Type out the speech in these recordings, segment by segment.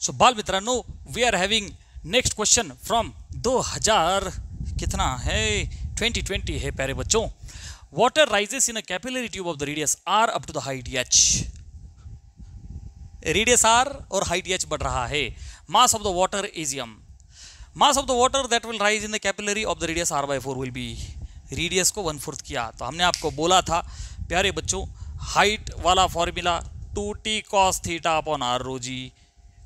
सो बाल मित्रांनो, we are having next question from 2000 कितना है 2020 है प्यारे बच्चों। Water rises in a capillary tube of the radius R up to the height h। Radius r और हाइट h बढ़ रहा है। Mass of the water is m। Mass of the water that will rise in the capillary of the radius r/4 will be. Radius को 1/4 किया तो हमने आपको बोला था प्यारे बच्चों, हाइट वाला formula 2t cos theta upon r रो जी।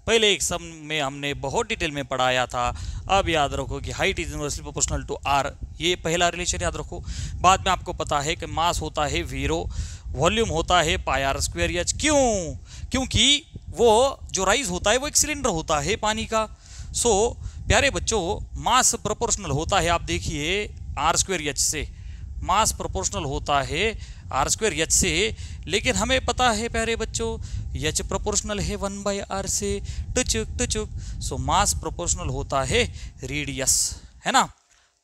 पहले एक सम में हमने बहुत डिटेल में पढ़ाया था। अब याद रखो कि height is inversely proportional to r, ये पहला रिलेशन याद रखो। बाद में आपको पता है कि मास होता है v, वॉल्यूम होता है πr² h। क्यों? क्योंकि वो जो राइज होता है वो एक सिलेंडर होता है पानी का। सो प्यारे बच्चों, मास प्रोपोर्शनल होता है, आप देखिए r² h से। मास प्रोपोर्शनल होता है r² h से, लेकिन हमें पता है प्यारे बच्चों h प्रोपोर्शनल है 1/r से। टचुक। सो मास प्रोपोर्शनल होता है रेडियस, है ना।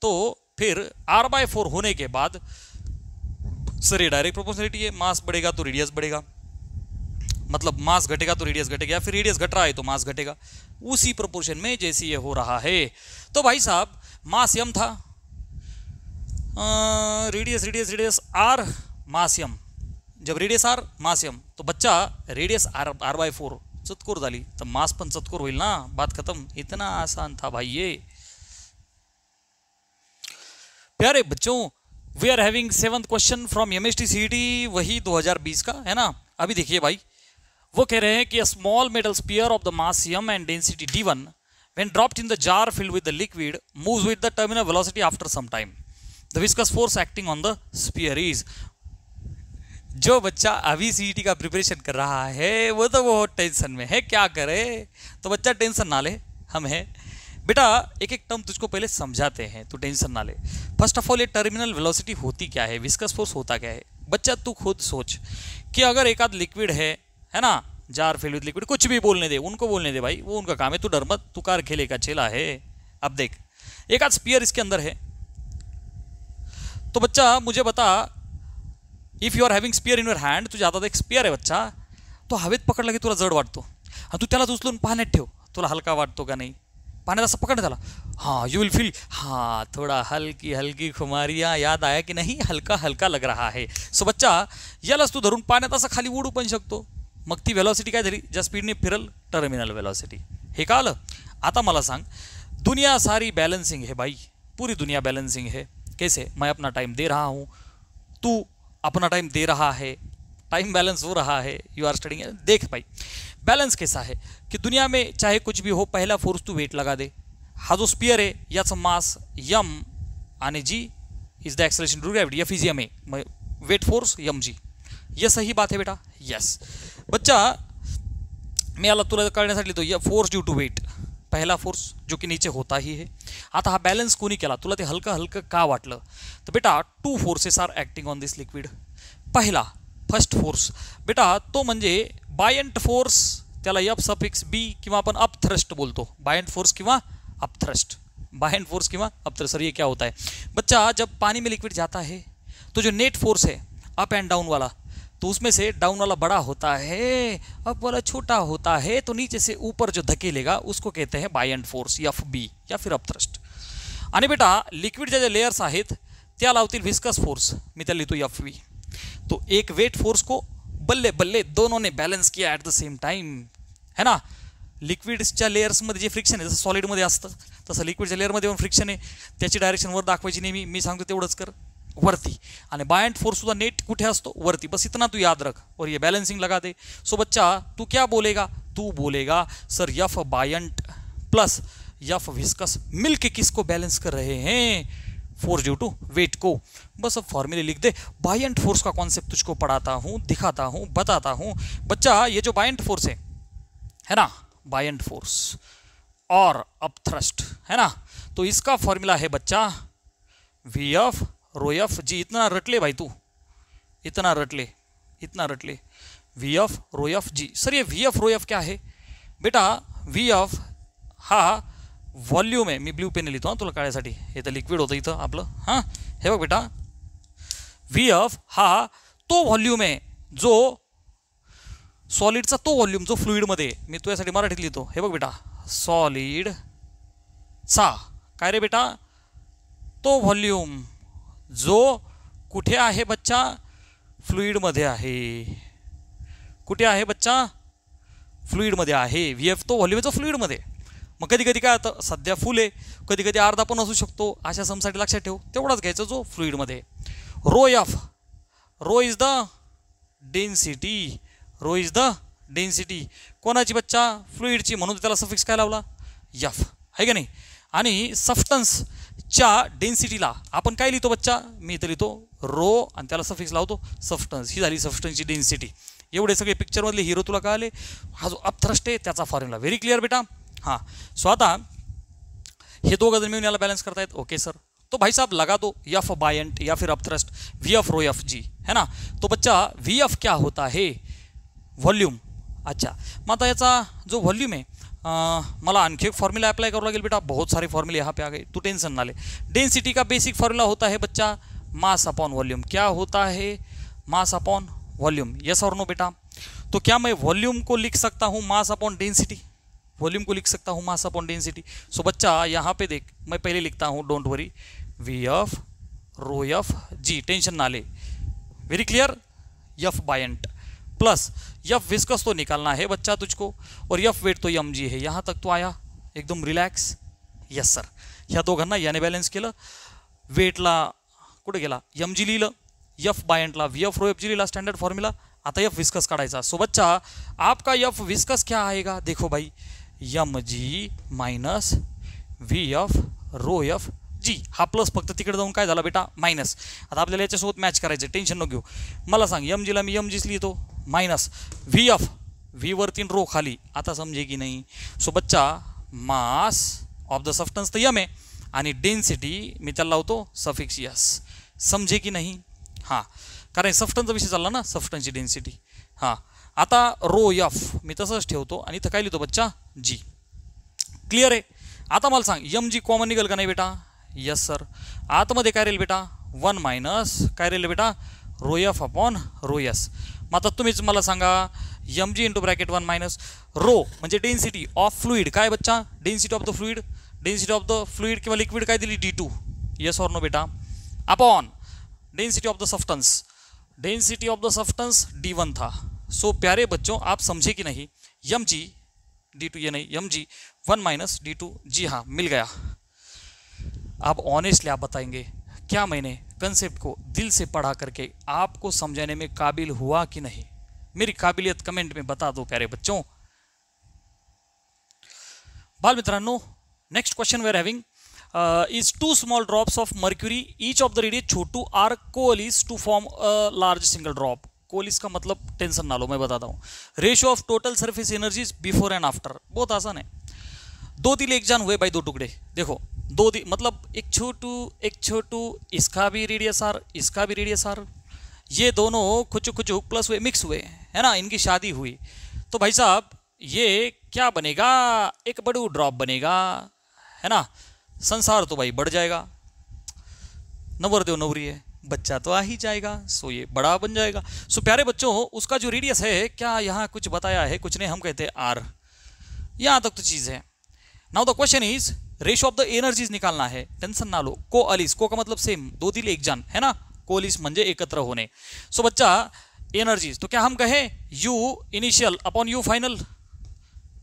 तो फिर r/4 होने के बाद सर ये डायरेक्ट प्रोपोर्शनलिटी है, मास बढ़ेगा तो रेडियस बढ़ेगा, मतलब मास घटेगा तो रेडियस घटेगा, या फिर रेडियस घट रहा है तो मास घटेगा, उसी प्रोपोर्शन में जैसे ये हो रहा है। तो भाई साहब मास m था, रेडियस r, मास m। जब रेडियस r मास m तो बच्चा रेडियस r/4 चतकोर झाली तर मास पण चतकोर होईल ना, बात खत्म। इतना आसान था भाई ये। प्यारे बच्चों, we are having 7th question from MST CET, वही 2020 का है ना। अभी देखिए भाई, वो कह रहे हैं कि small metal sphere of the mass m and density d1 when dropped in the jar filled with the liquid moves with the terminal velocity after some time. The viscous force acting on the sphere is। जो बच्चा अभी CET का preparation कर रहा है वो तो बहुत टेंशन में है, क्या करे। तो बच्चा टेंशन ना ले, हम हैं बेटा। एक एक टर्म तुझको पहले समझाते हैं, तू टेंशन ना ले। फर्स्ट ऑफ ऑल, ये टर्मिनल वेलोसिटी होती क्या है, विस्कस फोर्स होता क्या है। बच्चा तू खुद सोच कि अगर एक आध लिक्विड है ना, जार फिल्ड विद लिक्विड, कुछ भी बोलने दे, उनको बोलने दे भाई, वो उनका काम है, तू डर मत, तू कार खेले का चेला है। अब देख, एक आध स्पीयर इसके अंदर है, तो बच्चा मुझे बता, if you are having sphere in your hand, तुझ्या हातात एक स्पीयर आहे बच्चा, तो हवेत पकडला की तुला जड वाटतो, आणि तू त्याला उचलून पाण्यात ठेव, तुला हलका वाटतो का नाही। पाण्यात असं पकडण्यात आला, हाँ यू विल फील, हाँ थोड़ा हल्की हल्की खुमारियाँ याद आया की नाही, हलका हलका लग रहा है। सो बच्चा यालाच तू धरून पाण्यात असं खाली उडू पण शकतो, मग ती वेलॉसिटी काय झाली, ज्या स्पीडने फिरल टर्मिनल वेलॉसिटी। हे कळलं? आता मला सांग, दुनिया सारी बैलेंसिंग है भाई, पूरी दुनिया बैलेंसिंग है। कैसे? मैं अपना टाइम दे रहा हूँ, तू अपना टाइम दे रहा है, टाइम बैलेंस हो रहा है, यू आर स्टडिंग। देख भाई बैलेंस कैसा है कि दुनिया में चाहे कुछ भी हो, पहला फोर्स तू वेट लगा दे। हा जो स्पीयर आहे याचं मास m आणि g is the acceleration due to gravity, F is ma, weight force mg। ये सही बात है बेटा, यस। बच्चा मी याला तुला कळण्यासाठी लिहितो, या फोर्स ड्यू टू वेट, पहला फोर्स जो कि नीचे होता ही है। आता हा बैलेंस कोणी केला, तुला ते हलकं हलकं का वाटलं, तर बेटा 2 forces are acting on this liquid. पहिला फर्स्ट फोर्स बेटा तो म्हणजे बायंट फोर्स, त्याला F सफिक्स B किंवा आपण अप थ्रस्ट बोलतो, बायंट फोर्स किंवा अप थ्रस्ट, बायंट फोर्स किंवा अप थ्रस्ट। ये क्या होता है बच्चा, जब पानी में लिक्विड जाता है तो जो नेट फोर्स है अप एंड डाउन वाला, तो उसमें से डाउन वाला बड़ा होता है, अप वाला छोटा होता है, तो नीचे से ऊपर जो धकेलेगा उसको कहते हैं बायंट फोर्स FB या फिर अप थ्रस्ट। आणि बेटा लिक्विडच्या ज्या लेयर्स आहेत त्या लावतील व्हिस्कस फोर्स, मी त्याला लिहितो FV। तो एक वेट फोर्स को बल्ले बल्ले दोनों ने बैलेंस किया ॲट द सेम टाइम, है ना। लिक्विड्सच्या लेयर्समध्ये जे फ्रिक्शन आहे, जसं सॉलिडमध्ये असतं तसं लिक्विडच्या लेयरमध्ये पण फ्रिक्शन आहे, त्याची डायरेक्शन वर दाखवायची नेहमी, मी सांगतो तेवढंच कर, वरती। आणि बायंट फोर्स सुद्धा नेट कुठे असतो, वरती। बस इतना तू याद रख और ये बैलेंसिंग लगा दे। सो बच्चा तू क्या बोलेगा, तू बोलेगा sir F buoyant plus F viscous मिलके किसको बैलेंस कर रहे हैं, फोर्स ड्यू टू वेट को। बस अब फॉर्मूले लिख दे, बायंट फोर्स का कॉन्सेप्ट तुझको पढ़ाता हूँ, दिखाता हूँ, बताता हूँ। बच्चा ये जो बायंट फोर्स है ना, बायंट फोर्स और अप थ्रस्ट है ना, तो इसका फॉर्मूला है बच्चा VF रो F G। इतना रट ले भाई तू, इतना रट ले VF रो F G। सर ये VF रो F क्या है बेटा, VF हा वॉल्यूम आहे, मी ब्ल्यू पेन लिहितो हां तुला कळण्यासाठी, हे तर लिक्विड होतं इथं आपलं, हां हे बघ बेटा, VF हा तो वॉल्यूम आहे जो सॉलिडचा तो व्हॉल्यूम जो फ्लुइडमध्ये, मी तुझ्यासाठी मराठीत लिहितो, हे बघ बेटा, सॉलिडचा काय रे बेटा, तो व्हॉल्यूम जो कुठे आहे बच्चा, फ्लुइडमध्ये आहे. कुठे आहे बच्चा, फ्लुइडमध्ये आहे. VF तो व्हॉल्यूम आहे जो फ्लुइडमध्ये. मग कधी कधी काय होतं, सध्या फुल आहे, कधी कधी अर्धा पण असू शकतो, अशा समसाठी लक्षात ठेव, तेवढाच घ्यायचा जो फ्लुइडमध्ये. Rho F, rho is the density, rho is the density कोणाची बच्चा, फ्लुइडची, म्हणून त्याला सफिक्स काय लावला, एफ, आहे का नाही. आणि सबस्टन्सच्या डेन्सिटीला आपण काय लिहितो बच्चा, मी इथं लिहितो रो आणि त्याला सफिक्स लावतो सबस्टन्स. ही झाली सबस्टन्सची डेन्सिटी. एवढे सगळे पिक्चरमधले हिरो तुला कळाले. हा जो अपथ्रस्ट आहे त्याचा फॉर्म्युला व्हेरी क्लिअर बेटा. हां, सो आता हे दोघं जण मिळून याला बॅलन्स करतायत. ओके सर, तो भाई साहब लगा दो एफ बायंट या फिर अपथ्रस्ट VF रो एफ जी, है ना. तो बच्चा VF क्या होता है, व्हॉल्यूम. अच्छा, मग आता याचा जो व्हॉल्यूम आहे, मला आणखी एक फॉर्मूला अप्लाई करावं लागेल बेटा. बहुत सारे फॉर्मूले यहाँ पे आ गए, तू टेंशन ना ले. डेंसिटी का बेसिक फॉर्मूला होता है बच्चा मास अपॉन वॉल्यूम. क्या होता है, मास अपॉन वॉल्यूम. यस और नो बेटा. तो क्या मैं वॉल्यूम को लिख सकता हूँ मास अपॉन डेंसिटी, वॉल्यूम को लिख सकता हूँ मास अपॉन डेंसिटी. सो बच्चा यहाँ पे देख, मैं पहले लिखता हूँ, don't worry, VF rho F G, tension ना ले, very clear. F buoyant plus F viscous तो निकालना है बच्चा तुझको, और F वेट तो mg है. यहाँ तक तो आया एकदम रिलॅक्स. यस सर, ह्या दोघांना याने बॅलन्स केलं. वेटला कुठे गेला, mg लिहिलं, F बायंटला VF रो एफ जी लिहिला, स्टँडर्ड फॉर्म्युला. आता F विस्कस काढायचा. सो बच्चा आपका F विस्कस क्या आएगा, देखो भाई, mg minus VF rho F जी. हा प्लस फक्त तिकडे जाऊन काय झाला बेटा, मायनस. आता आपल्याला याच्यासोबत मॅच करायचं, टेन्शन नको घेऊ. मला सांग, mgला मी mgच लिहितो, मायनस VF, V वरती रो खाली. आता समजे की नाही. सो बच्चा मास ऑफ द सबस्टन्स तर यम आहे, आणि डेन्सिटी मी त्याला लावतो सफिक्स यस. समजे की नाही. हां, कारण सबस्टन्सचा विषय चालला ना, सबस्टन्सची डेन्सिटी. हां, आता रो एफ मी तसंच ठेवतो, आणि इथं काय लिहितो बच्चा, जी. क्लिअर आहे. आता मला सांग, mg कॉमन निघेल का नाही बेटा, यस सर. आतमध्ये काय राहील बेटा, 1 मायनस काय राहील बेटा, रो एफ अपॉन रो एस. मग आता तुम्हीच मला सांगा, mg इंटू ब्रॅकेट 1 मायनस रो म्हणजे डेन्सिटी ऑफ फ्लुइड, काय बच्चा, density of the fluid, density of the fluid किंवा लिक्विड काय दिली, D2, यस और नो बेटा, upon density of the substance, density of the substance D1 था. सो प्यारे बच्चों, आप समझे कि नहीं, mg D2 ये नहीं, mg 1 माइनस D2, जी हाँ मिल गया. अब ऑनेस्टली आप बताएंगे, क्या मैंने कंसेप्ट को दिल से पढ़ा करके आपको समझाने में काबिल हुआ कि नहीं. मेरी काबिलियत कमेंट में बता दो प्यारे बच्चों. बाल मित्रांनो, next question we are having is 2 small drops of mercury, each of the radius Chhotu are coalesce to form a large single drop. कोलिस का मतलब टेंशन ना लो, मैं बताता हूँ. Ratio of total surface energies before and after, बहुत आसान है. 2 दिल 1 जान हुए भाई, 2 टुकड़े. देखो 2 दिल मतलब एक छोटू, इसका भी रेडियस आर, इसका भी रेडियस आर, ये दोनों खुचू प्लस हुए, मिक्स हुए, है ना, इनकी शादी हुई. तो भाई साहब ये क्या बनेगा, एक बड़ू ड्रॉप बनेगा, है ना. संसार तो भाई बढ़ जाएगा, नवरदेव नवरी है, बच्चा तो आ ही जाएगा, सो ये बड़ा बन जाएगा. सो प्यारे बच्चों, उसका जो रेडियस है, क्या यहाँ कुछ बताया है, कुछ नहीं, हम कहते हैं आर. यहाँ तक तो चीज़ है. Now the question is, ratio of the energies निकालना है, टेंशन ना लो. को अलिस, को का मतलब सेम, 2 दिल 1 जान, है ना. कोलिस म्हणजे एकत्र होणे. सो बच्चा एनर्जीज, तो क्या हम कहें you initial upon you final,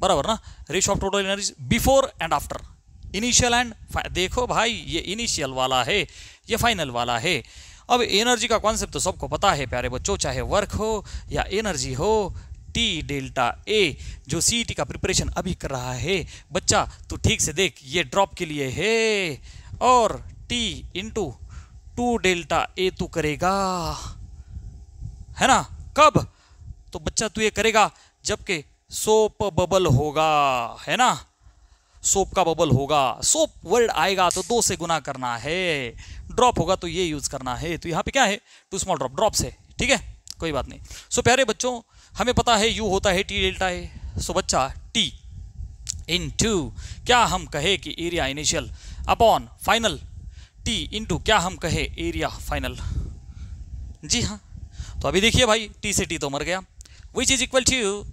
बराबर ना. Ratio of total energies before and after, initial and, देखो भाई ये इनिशियल वाला है, ये फाइनल वाला है. अब एनर्जी का कॉन्सेप्ट तो सबको पता है प्यारे बच्चों, चाहे वर्क हो या एनर्जी हो, T डेल्टा A, जो CET का प्रिपरेशन अभी कर रहा है बच्चा, तो ठीक से देख, ये ड्रॉप के लिए है, और T इंटू 2 डेल्टा A तू करेगा, है ना. कब, तो बच्चा तू ये करेगा जबकि सोप बबल होगा, है ना. सोप का बबल होगा, सोप वर्ड आएगा तो 2 से गुना करना है, ड्रॉप होगा तो ये यूज करना है. तो यहाँ पे क्या है, 2 स्मॉल ड्रॉप, ड्रॉप से, ठीक है, कोई बात नहीं. सो प्यारे बच्चों, हमें पता है यू होता है T डेल्टा A. सो बच्चा T इनटू क्या हम कहे कि area initial upon final, T into क्या हम कहे एरिया फाइनल. जी हाँ, तो अभी देखिए भाई, T से T तो मर गया, विच इज इक्वल टू,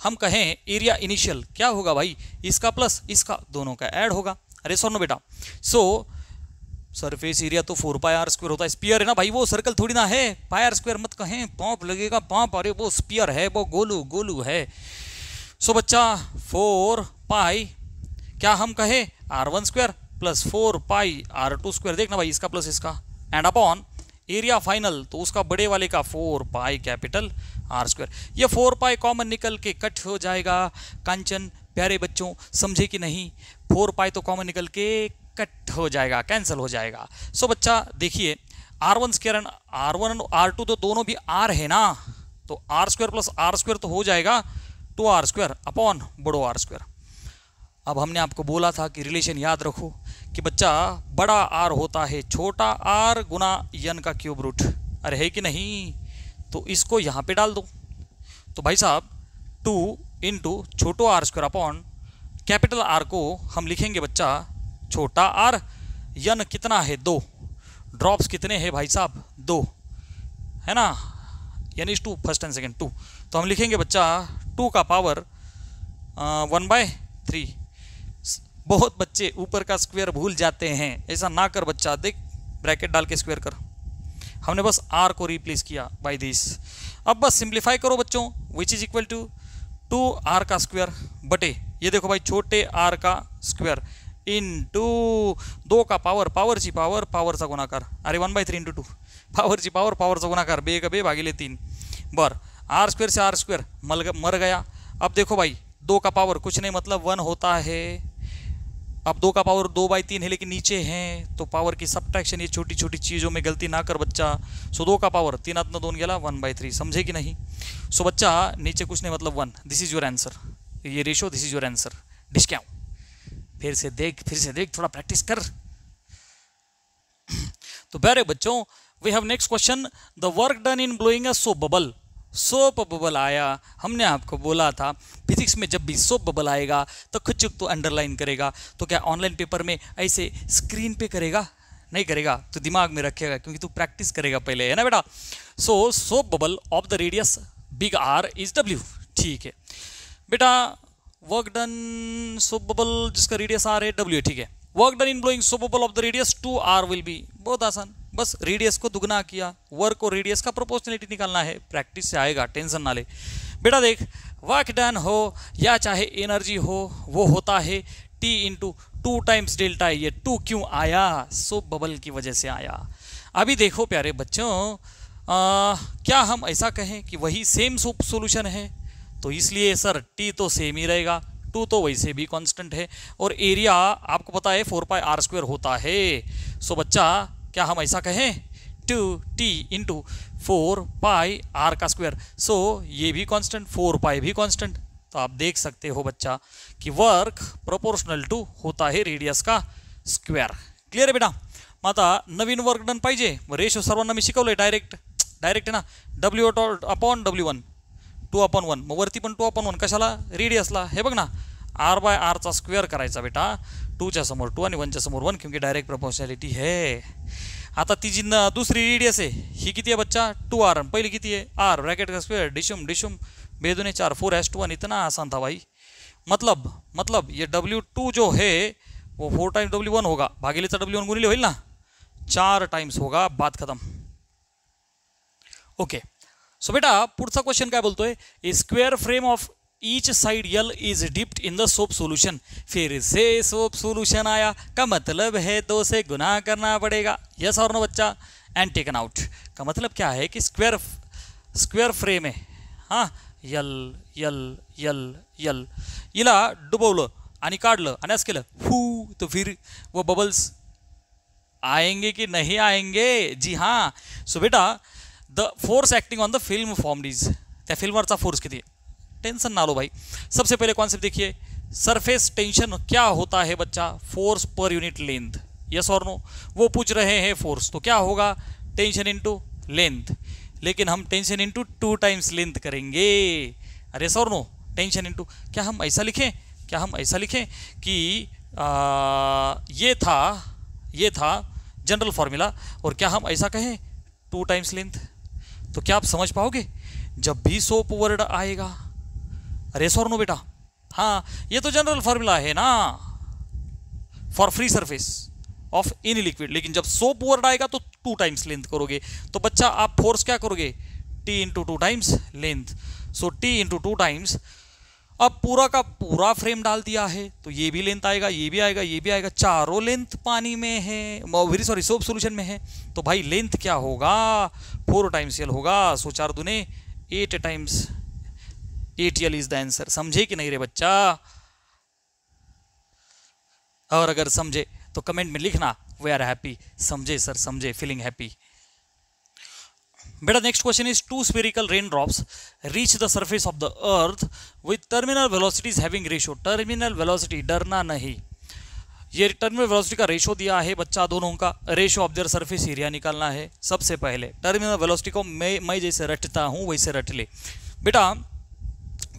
हम कहें एरिया इनिशियल क्या होगा भाई, इसका प्लस इसका दोनों का ऐड होगा। अरे सोनो बेटा, सो सरफेस एरिया तो 4 पाई आर स्क्वायर होता है, स्पीयर है ना भाई, वो सर्कल थोड़ी ना है, पाई आर स्क्वायर मत कहें, पाँप लगेगा पाँप, अरे वो स्पीयर है, वो गोलू गोलू है। सो बच्चा 4 पाई क्या हम कहे R1 स्क्वायर प्लस 4 पाई R2 स्क्वायर, देखना भाई इसका प्लस इसका, एंड अपॉन एरिया फाइनल तो उसका बड़े वाले का 4 पाई कैपिटल R स्क्वायर। ये 4 पाई कॉमन निकल के कट हो जाएगा। कांचन प्यारे बच्चों समझे कि नहीं, 4 पाई तो कॉमन निकल के कट हो जाएगा, कैंसिल हो जाएगा। सो बच्चा देखिए R1 square and R1 R2 तो दोनों भी R है ना, तो R square plus R square तो हो जाएगा 2R स्क्वायर अपॉन बड़ो R स्क्वायर। अब हमने आपको बोला था कि रिलेशन याद रखो कि बच्चा बड़ा R होता है छोटा r गुना n का क्यूब रूट, अरे है कि नहीं, तो इसको यहाँ पे डाल दो। तो भाई साहब 2 इंटू छोटो R square upon capital R को हम लिखेंगे बच्चा छोटा r, n कितना है 2, ड्रॉप्स कितने हैं भाई साहब 2 है ना, n is 2 first and second 2, तो हम लिखेंगे बच्चा 2 का पावर 1/3। बहुत बच्चे ऊपर का स्क्वायर भूल जाते हैं, ऐसा ना कर बच्चा, देख ब्रैकेट डाल के स्क्वायर कर, हमने बस r को रिप्लेस किया बाय दिस। अब बस सिंप्लीफाई करो बच्चों, which is equal to 2r का स्क्वायर बटे ये देखो भाई छोटे r का स्क्वायर इंटू 2 का पावर, पावर ची पावर पावरचा गुणाकार, अरे 1/3 इंटू 2 पावर ची पावर पावरचा गुणाकार, बे का बे भागिले 3 बर, r स्क्वायर से r स्क्वायर मर गया। अब देखो भाई 2 का पावर कुछ नहीं मतलब 1 होता है, अब 2 का पावर 2/3 है लेकिन नीचे हैं तो पावर की सब्ट्रैक्शन, ये छोटी छोटी चीज़ों में गलती ना कर बच्चा। सो 2 का पावर 3 आतना 2 गेला 1/3, समझे कि नहीं। सो बच्चा नीचे कुछ नहीं मतलब 1, दिस इज योर आंसर, ये ratio this is your answer. Discount फिर से देख थोड़ा प्रैक्टिस कर। तो प्यारे बच्चों we have next question, the work done in blowing a soap bubble. Soap bubble आया, हमने आपको बोला था फिजिक्स में जब भी सोप बबल आएगा तो कुछ तो अंडरलाइन करेगा, तो क्या ऑनलाइन पेपर में ऐसे स्क्रीन पे करेगा, नहीं करेगा, तो दिमाग में रखेगा क्योंकि तू प्रैक्टिस करेगा पहले, है ना बेटा। So soap bubble of the radius big R is W, ठीक है बेटा। वर्क डन सोप बबल जिसका रेडियस आर है W है, ठीक है। Work done in blowing soap bubble of the radius 2r will be, बहुत आसान, बस रेडियस को दुगना किया, वर्क और रेडियस का प्रोपोर्शनलिटी निकालना है, प्रैक्टिस से आएगा, टेंशन ना ले बेटा। देख वर्क डन हो या चाहे एनर्जी हो वो होता है T इंटू 2 टाइम्स डेल्टा। ये 2 क्यों आया, सोप बबल की वजह से आया। अभी देखो प्यारे बच्चों क्या हम ऐसा कहें कि वही सेम सोप सोल्यूशन है, तो इसलिए सर T तो सेम ही रहेगा, 2 तो वैसे भी कांस्टेंट है, और एरिया आपको पता है 4 पाई r स्क्वायर होता है। सो बच्चा क्या हम ऐसा कहें 2t इंटू 4 पाई r का स्क्वायर, सो ये भी कांस्टेंट 4 पाई भी कांस्टेंट, तो आप देख सकते हो बच्चा कि वर्क प्रोपोर्शनल टू होता है रेडियस का स्क्वायर। क्लियर है बेटा। माता नवीन वर्क डन पाहिजे, रेशो सर्वांना मी शिकवलंय डायरेक्ट आहे ना, W अपॉन W1 2/1, मग वरती पण 2/1 कशाला रेडियसला, हे बघ ना r/r चा स्क्वेअर करायचा बेटा, 2 च्या समोर 2 आणि 1 च्या समोर 1 क्योंकि डायरेक्ट प्रोपोर्शनलिटी है। आता ती जी दूसरी रेडियस है ही किती है बच्चा 2r, पहले किती है r, ब्रैकेट का स्क्वायर डिशुम डिशुम बेदुने 4 4:1, इतना आसान था भाई। मतलब ये W2 जो है वो 4 टाइम्स W1 होगा, भागिलेचा W1 गुणिले होईल ना 4 टाइम्स होगा, बात खत्म। ओके सो बेटा पुढचा क्वेश्चन काय बोलतोय, a square frame of each side L is dipped in the soap solution. फिर से सोप सोल्यूशन आया का मतलब है 2 से गुना करना पड़ेगा, यस और नो बच्चा, एंड टेकन आउट का मतलब क्या है कि स्क्वेअर फ्रेम है, हाँ यल इला डुबवलं आणि काढलं आणि असं केलं फू, तो फिर वो बबल्स आएंगे कि नहीं आएंगे, जी हाँ। सो बेटा the force acting on the film formed is, त्या फिल्मवरचा फोर्स किती, टेंशन ना लो भाई। सबसे पहले कॉन्सेप्ट देखिए, सरफेस टेंशन क्या होता है बच्चा, force per unit length, yes और नो, वो पूछ रहे हैं फोर्स, तो क्या होगा टेंशन इनटू लेंथ, लेकिन हम टेंशन इनटू 2 टाइम्स लेंथ करेंगे, अरे यस और नो, टेंशन इनटू, क्या हम ऐसा लिखें कि ये था जनरल फॉर्मूला, और क्या हम ऐसा कहें 2 टाइम्स लेंथ, तो क्या आप समझ पाओगे, जब भी सोप वर्ड आएगा, अरे सॉर नो बेटा, हाँ ये तो जनरल फॉर्मूला है ना for free surface of any liquid, लेकिन जब सोप वर्ड आएगा तो 2 टाइम्स लेंथ करोगे, तो बच्चा आप फोर्स क्या करोगे, T इंटू 2 टाइम्स लेंथ, सो T इंटू 2 टाइम्स। अब पूरा का पूरा फ्रेम डाल दिया है तो ये भी लेंथ आएगा, ये भी आएगा, ये भी आएगा, चारों लेंथ पानी में है, वेरी सॉरी सोप सॉल्यूशन में है, तो भाई लेंथ क्या होगा, 4 टाइम्स एल होगा, सो 4 दूने 8 times 8L is the answer. समझे कि नहीं रे बच्चा? और अगर समझे तो कमेंट में लिखना वी आर हैप्पी, समझे सर समझे, फीलिंग हैप्पी। बेटा next question is 2 spherical rain drops reach the surface of the earth with terminal velocities having ratio, terminal velocity डरना नहीं, ये टर्मिनल वेलोसिटी का रेशियो दिया है बच्चा, दोनों का ratio of their surface area निकालना है। सबसे पहले टर्मिनल वेलोसिटी को मैं जैसे रटता हूं वैसे रट ले बेटा,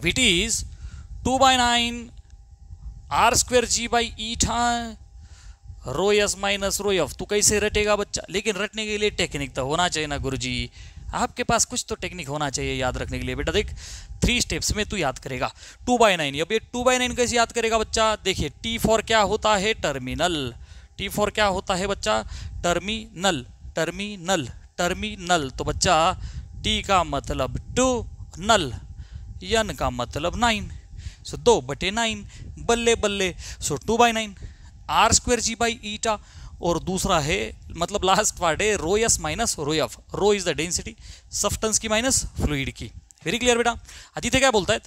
V T is 2/9 r² g/eta rho S minus rho F. तू कैसे रटेगा बच्चा, लेकिन रटने के लिए टेक्निक तो होना चाहिए ना गुरुजी, आपके पास कुछ तो टेक्निक होना चाहिए याद रखने के लिए। बेटा देख 3 स्टेप्स में तू याद करेगा 2/9। अब ये 2/9 कैसे याद करेगा बच्चा, देखिए T फॉर क्या होता है, टर्मिनल, T फॉर क्या होता है बच्चा, टर्मिनल, टर्मिनल, टर्मिनल, तो बच्चा T का मतलब 2, नल, N का मतलब 9, सो 2/9, बल्ले बल्ले, सो 2/9 r² g/eta, और दूसरा है मतलब लास्ट पार्ट है rho S minus rho F, rho is the density substance की मायनस फ्लुइड की। व्हेरी क्लिअर बेटा। आता इथे काय बोलतायत,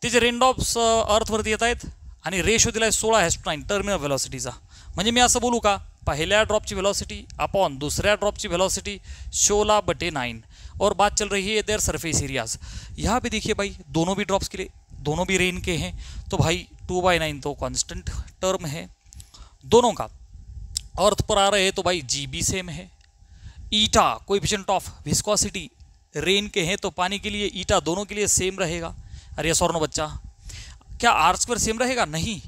त्याचे रेनड्रॉप्स अर्थवरती येत आहेत आणि रेशो दिलाय 16:9 टर्मिनल वेलोसिटीचा, म्हणजे मी असं बोलू का, पहल्या ड्रॉपची वेलोसिटी अपॉन दूसऱ्या ड्रॉपची वेलोसिटी 16/9, और बात चल रही है देयर सरफेस एरियाज। यहाँ पे देखिए भाई दोनों भी ड्रॉप्स के लिए, दोनों भी रेन के हैं, तो भाई 2/9 तो कांस्टेंट टर्म है दोनों का, अर्थ पर आ रहे हैं तो भाई जी भी सेम है, ईटा कोएफिशिएंट ऑफ विस्कोसिटी रेन के हैं तो पानी के लिए ईटा दोनों के लिए सेम रहेगा। अरे यस और नो बच्चा, क्या r² सेम रहेगा, नहीं,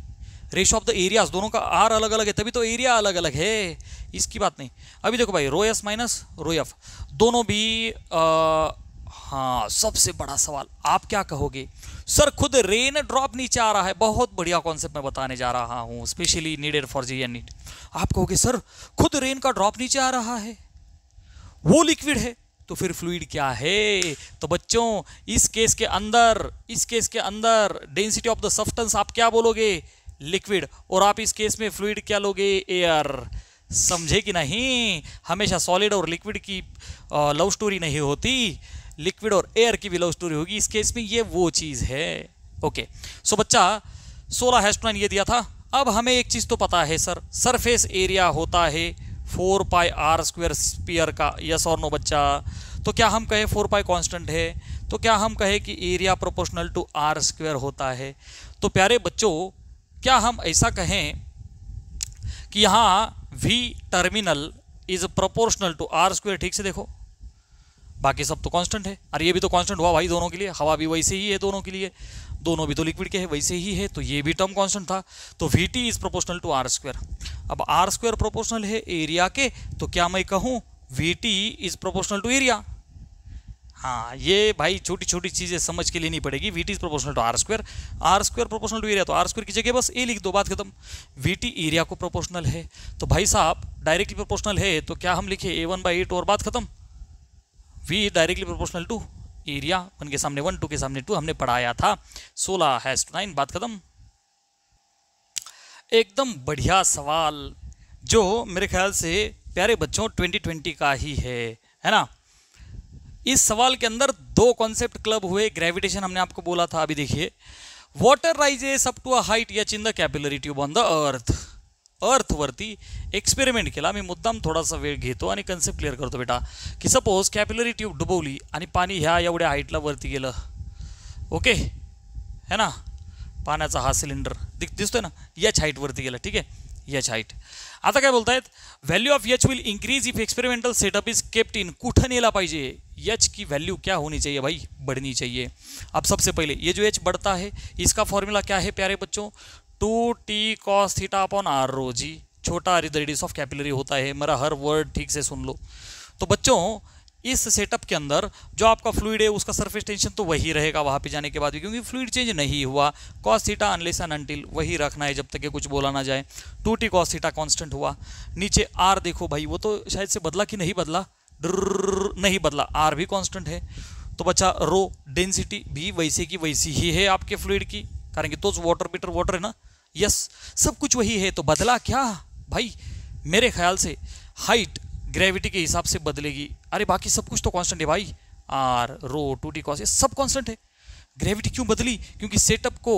रेशियो ऑफ द एरियाज दोनों का r अलग अलग है तभी तो एरिया अलग अलग है, इसकी बात नहीं। अभी देखो भाई रो एस माइनस रो एफ दोनों भी हाँ सबसे बड़ा सवाल आप क्या कहोगे, सर खुद रेन ड्रॉप नीचे आ रहा है, बहुत बढ़िया कॉन्सेप्ट मैं बताने जा रहा हूं, स्पेशली नीडेड फॉर जीएन नीट। आप कहोगे सर खुद रेन का ड्रॉप नीचे आ रहा है, वो लिक्विड है, तो फिर फ्लूइड क्या है, तो बच्चों इस केस के अंदर डेंसिटी ऑफ द सब्सटेंस आप क्या बोलोगे, लिक्विड, और आप इस केस में फ्लूइड क्या लोगे, एयर। समझे कि नहीं, हमेशा सॉलिड और लिक्विड की लव स्टोरी नहीं होती, लिक्विड और एयर की भी लव स्टोरी होगी, इस केस में ये वो चीज है। ओके सो बच्चा 16:9 ये दिया था। अब हमें एक चीज तो पता है सर, सरफेस एरिया होता है 4πr² स्फीयर का, यस और नो बच्चा। तो क्या हम कहें 4π कांस्टेंट है, तो क्या हम कहें कि एरिया प्रोपोर्शनल टू r² होता है। तो प्यारे बच्चों क्या हम ऐसा कहें कि यहाँ V terminal is proportional to r², ठीक से देखो बाकी सब तो कांस्टेंट है, अरे ये भी तो कांस्टेंट हुआ भाई दोनों के लिए, हवा भी वैसे ही है दोनों के लिए, दोनों भी तो लिक्विड के है वैसे ही है, तो ये भी टर्म कांस्टेंट था, तो Vt is proportional to r²। अब r² प्रोपोर्शनल है एरिया के, तो क्या मैं कहूँ Vt is proportional to area. हाँ ये भाई छोटी छोटी चीजें समझ के लेनी पड़ेगी, Vt is proportional to r² proportional to area, तो r² की जगह बस a लिख दो, बात खत्म। Vt एरिया को प्रोपोर्शनल है, तो भाई साहब डायरेक्टली प्रोपोर्शनल है, तो क्या हम लिखे a1/8 और बात खत्म। V directly proportional to area, 1 के सामने 1, 2 के सामने 2, हमने पढ़ाया था 16:9, बात खत्म। एकदम बढ़िया सवाल जो मेरे ख्याल से प्यारे बच्चों 2020 का ही है ना। इस सवाल के अंदर 2 कॉन्सेप्ट क्लब हुए, ग्रेविटेशन हमने आपको बोला था, अभी देखिए water rises up to a height H in the capillary tube on the earth. अर्थवरती एक्सपेरिमेंट केला मी, मुद्दाम थोडासा वेळ घेतो आणि कन्सेप्ट क्लिअर करतो बेटा, की सपोज कॅपिलरी ट्यूब डुबवली आणि पाणी ह्या एवढ्या हाईटला वरती गेलं, ओके है ना, पाण्याचा हा सिलेंडर दिसतोय ना, एच हाईट वरती गेला, ठीक आहे एच हाईट। आता काय बोलतायत, value of H will increase if experimental setup is kept in, कुठं नेला पाहिजे, एच की वैल्यू क्या होनी चाहिए भाई, बढ़नी चाहिए। अब सबसे पहले ये जो एच बढ़ता है इसका फॉर्मूला क्या है प्यारे बच्चों, 2t cos theta upon r रो जी, छोटा रेडियस ऑफ कैपिलरी होता है, मेरा हर वर्ड ठीक से सुन लो। तो बच्चों इस सेटअप के अंदर जो आपका फ्लूइड है उसका सरफेस टेंशन तो वही रहेगा वहां पे जाने के बाद भी, क्योंकि फ्लूइड चेंज नहीं हुआ। Cos theta unless and until वही रखना है जब तक कि कुछ बोला ना जाए। 2t कॉस थीटा कांस्टेंट हुआ। नीचे आर देखो भाई, वो तो शायद से बदला कि नहीं बदला, नहीं बदला, आर भी कांस्टेंट है। तो बच्चा रो डेंसिटी भी वैसे की वैसी ही है आपके फ्लूइड की, कारण कि तो वाटर मीटर वाटर है ना, यस सब कुछ वही है। तो बदला क्या भाई, मेरे ख्याल से हाइट ग्रेविटी के हिसाब से बदलेगी। अरे बाकी सब कुछ तो कांस्टेंट है भाई, आर रो 2t कॉस ये सब कांस्टेंट है। ग्रेविटी क्यों बदली, क्योंकि सेटअप को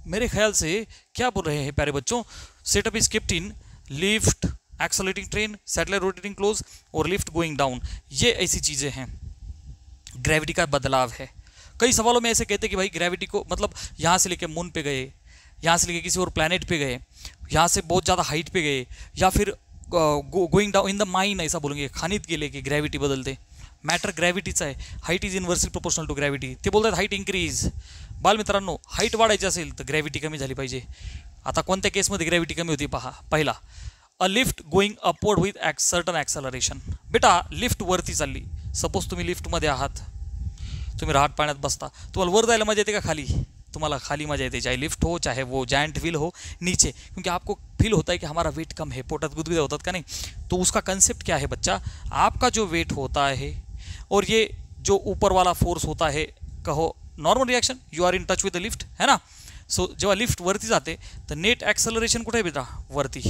मेरे ख्याल से क्या बोल रहे हैं प्यारे बच्चों, setup is kept in lift, accelerating train, satellite rotating close और लिफ्ट गोइंग डाउन, ये ऐसी चीजें हैं। ग्रेविटी का बदलाव है। कई सवालों में ऐसे कहते हैं कि भाई ग्रेविटी को मतलब यहाँ से लेके मून पे गए, यहाँ से लेके किसी और प्लैनेट पे गए, यहाँ से बहुत ज़्यादा हाइट पे गए, या फिर going down in the mine ऐसा बोलेंगे, खनिज गेले की ग्रेविटी बदलते। मॅटर ग्रॅव्हिटीचा आहे, height is inversely proportional to gravity. ते बोलतात हाईट इन्क्रीज। बालमित्रांनो हाईट वाढायची असेल तर ग्रॅव्हिटी कमी झाली पाहिजे। आता कोणत्या केसमध्ये ग्रॅव्हिटी कमी होती पहा, पहिला a lift going upward with certain acceleration. बेटा लिफ्ट वरती चालली, सपोज तुम्ही लिफ्टमध्ये आहात, तुम्ही राहत पाण्यात बसता, तुम्हाला वर जायला मजा येते का खाली? तुम्हाला खाली मजा येते, चाहे लिफ्ट हो चाहे वो जायंट व्हील हो नीचे, क्योंकि आपको फील होता है कि हमारा वेट कम है, पोटात गुदगुदे होतात का नहीं। तो उसका कंसेप्ट क्या है बच्चा, आपका जो वेट होता है और ये जो ऊपर वाला फोर्स होता है, कहो normal reaction, you are in touch with the lift है ना। सो जेव्हा लिफ्ट वरती जाते तर नेट ॲक्सलरेशन कुठे आहे बेटा, वरती।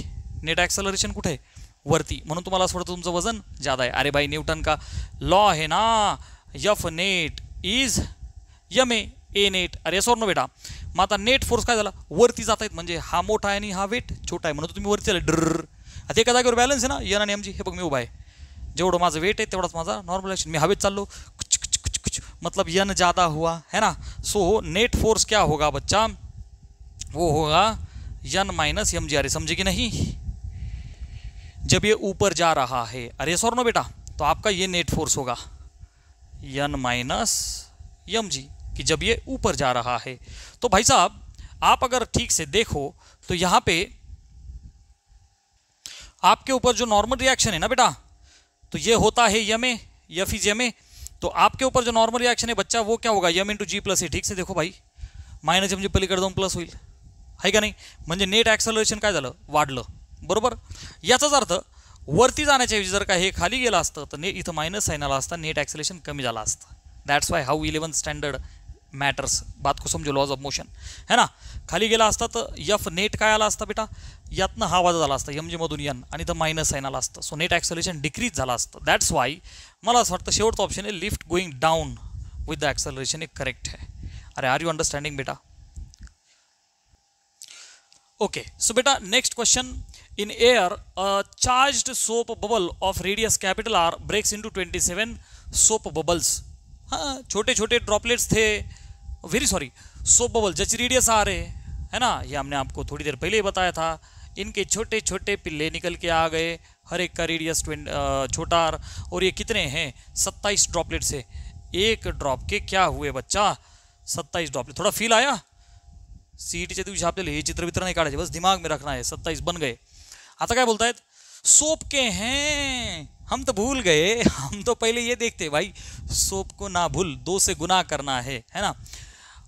नेट ॲक्सलरेशन कुठे आहे, वरती। म्हणून तुम्हाला असं वाटतं तुमचं वजन ज़्यादा आहे। अरे भाई न्यूटन का लॉ है ना, F net is M a net. अरे येस और नो बेटा। मग आता नेट फोर्स काय झाला, वरती जात आहेत, म्हणजे हा मोठा आहे आणि हा वेट छोटा आहे, म्हणून तुम्ही वरती आले ड्र। आता एका जागेवर बॅलन्स आहे ना, एन आणि एम जी। हे बघ मी उभा आहे, जेवढं माझं वेट आहे तेवढाच माझा नॉर्मल ॲक्शन। मी हवेत चाललो कुछ कुछ कुछ कुछ, मतलब एन ज़्यादा हुआ है ना। सो नेट फोर्स क्या होगा बच्चा, वो होगा एन माइनस एम जी। अरे समझे कि नहीं, जब ये ऊपर जा रहा है, अरे येस और नो बेटा, तो आपका ये नेट फोर्स होगा एन माइनस एम जी, कि जब ये ऊपर जा रहा है। तो भाई साहब आप अगर ठीक से देखो तो यहां पे आपके ऊपर जो नॉर्मल रिएक्शन है ना बेटा, तो ये होता है यम ए, एफ इज यम ए। तो आपके ऊपर जो नॉर्मल रिएक्शन है बच्चा वो क्या होगा, यम इंटू जी प्लस ए। ठीक से देखो भाई, मायनस एम जी पलीकडे जाऊन प्लस होईल, है का नाही। म्हणजे नेट ॲक्सलरेशन काय झालं, वाढलं, बरोबर। याचाच अर्थ वरती जाण्याच्या ऐवजी जर का हे खाली गेलं असतं तर इथं मायनस साइन आला असता, नेट ॲक्सलेशन कमी झाला असतं। That's Y how 11th standard matters, बात को समजो, लॉज ऑफ मोशन है ना। खाली गेला असता तर एफ नेट काय आला असता बेटा, यातनं हा वजा झाला असता एम जी मधून एन, आणि इथं मायनस साइन आला असतं। सो नेट ॲक्सलेशन डिक्रीज झाला असतं। दॅट्स वाय मला असं वाटतं शेवटचा ऑप्शन आहे lift going down with the acceleration, एक करेक्ट है। अरे आर यू अंडरस्टँडिंग बेटा? ओके, सो बेटा next question. In air, a charged soap bubble of radius capital R breaks into 27 soap bubbles। हाँ छोटे छोटे ड्रॉपलेट्स थे, वेरी सॉरी, सोप बबल जैसी रेडियस आ रहे है ना, ये हमने आपको थोड़ी देर पहले ही बताया था। इनके छोटे छोटे पिल्ले निकल के आ गए, हर एक का रेडियस छोटा, और ये कितने हैं, 27 ड्रॉपलेट्स है। एक ड्रॉप के क्या हुए बच्चा, 27 ड्रॉपलेट। थोड़ा फील आया? सीईटीच्या दिवशी आपल्याला हे चित्र वित्र नाही काढायचे, बस दिमाग में रखना है। 27 बन गए। आता क्या बोलता है, सोप के हैं, हम तो भूल गए, हम तो पहले ये देखते भाई सोप को ना भूल, 2 से गुना करना है ना।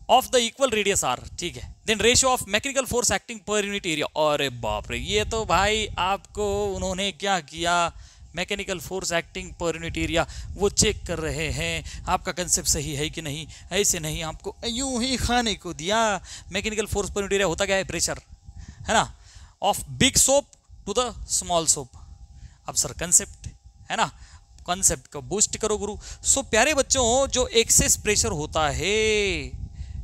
Of the equal radius R, ठीक है। Then ratio of mechanical force acting per unit area. अरे बाप रे, ये तो भाई आपको उन्होंने क्या किया, mechanical force acting per unit area वो चेक कर रहे हैं आपका कंसेप्ट सही है कि नहीं। ऐसे नहीं आपको यूं ही खाने को दिया। Mechanical force per unit area होता क्या है, प्रेशर है ना, of big soap to the small soap. अब सर कंसेप्ट है ना, कंसेप्ट को बूस्ट करो गुरु। सो प्यारे बच्चों, जो एक्सेस प्रेशर होता है,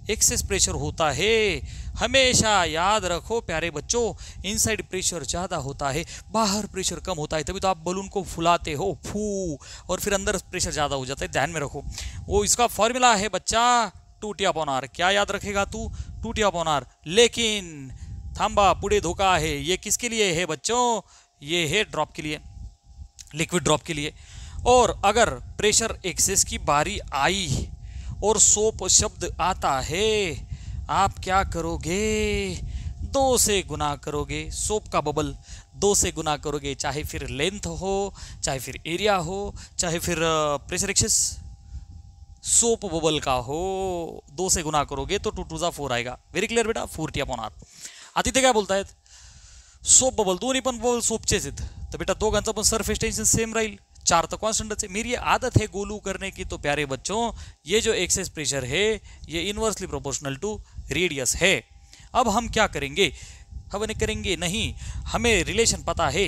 एक्सेस प्रेशर होता है, हमेशा याद रखो प्यारे बच्चों, इनसाइड प्रेशर ज़्यादा होता है, बाहर प्रेशर कम होता है। तभी तो आप बलून को फुलाते हो, फू, और फिर अंदर प्रेशर ज़्यादा हो जाता है। ध्यान में रखो, वो इसका फॉर्मूला है बच्चा 2T/R। क्या याद रखेगा तू, 2T/R। लेकिन थांबा, पुढे धोखा है। ये किसके लिए है बच्चों, ये है ड्रॉप के लिए, लिक्विड ड्रॉप के लिए। और अगर प्रेशर एक्सेस की बारी आई और सोप शब्द आता है, आप क्या करोगे, 2 से गुना करोगे, सोप का बबल 2 से गुना करोगे, चाहे फिर लेंथ हो, चाहे फिर एरिया हो, चाहे फिर प्रेशर एक्सेस, सोप बबल का हो 2 से गुना करोगे तो 2 2 जा 4 आएगा। वेरी क्लियर बेटा, 4 अपॉन आर। आदित्य काय बोलतायत, सोप बबल दोन्ही पण बबल सोपचेच आहेत, तर बेटा दोघांचं पण सरफेस टेंशन सेम राहील, 4 तो कॉन्स्टेंटच है। मेरी आदत है गोलू करने की, तो प्यारे बच्चों ये जो एक्सेस प्रेशर है ये इनवर्सली प्रोपोर्शनल टू रेडियस है। अब हम क्या करेंगे, हम करेंगे नहीं, हमें रिलेशन पता है,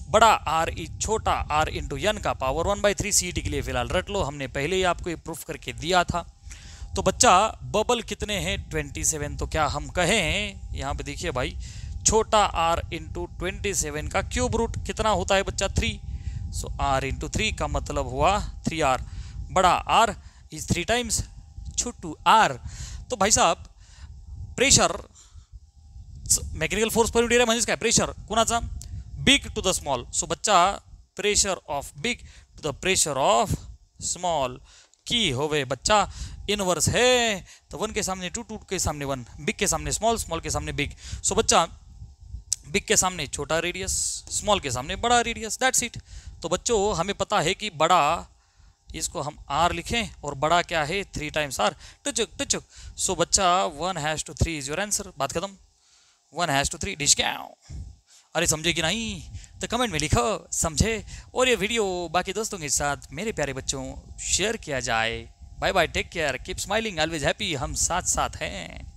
बड़ा आर छोटा आर इंटू एन का पावर 1/3 CT के लिए फिलहाल रट लो, हमने पहले ही आपको ये प्रूफ करके दिया था। तो बच्चा बबल कितने हैं 27, तो क्या हम कहें, यहाँ पे देखिए भाई, छोटा आर इंटू 27 का क्यूब रूट कितना होता है बच्चा 3, सो आर इंटू 3 का मतलब हुआ 3r, बड़ा आर इज 3 टाइम्स छोटू आर। तो भाई साहब pressure mechanical force per unit area म्हणजे काय, प्रेशर कुणाचा, big to the small, so बच्चा pressure of big to the pressure of small की होवे बच्चा इनवर्स है, तो 1 के सामने 2, 2 के सामने 1, बिग के सामने स्मॉल, स्मॉल के सामने बिग, सो बच्चा बिग के सामने छोटा रेडियस, स्मॉल के सामने बड़ा रेडियस, दैट्स इट। तो बच्चों हमें पता है कि बड़ा, इसको हम r लिखें और बड़ा क्या है 3 टाइम्स r, टचक टचक, सो बच्चा 1/3 इज योर आंसर, बात खत्म, 1/3 डिस्काउंट। अरे समझे कि नहीं, तो कमेंट में लिखो समझे, और ये वीडियो बाकी दोस्तों के साथ मेरे प्यारे बच्चों शेयर किया जाए। Bye bye, take care, keep smiling, always happy, हम साथ साथ हैं।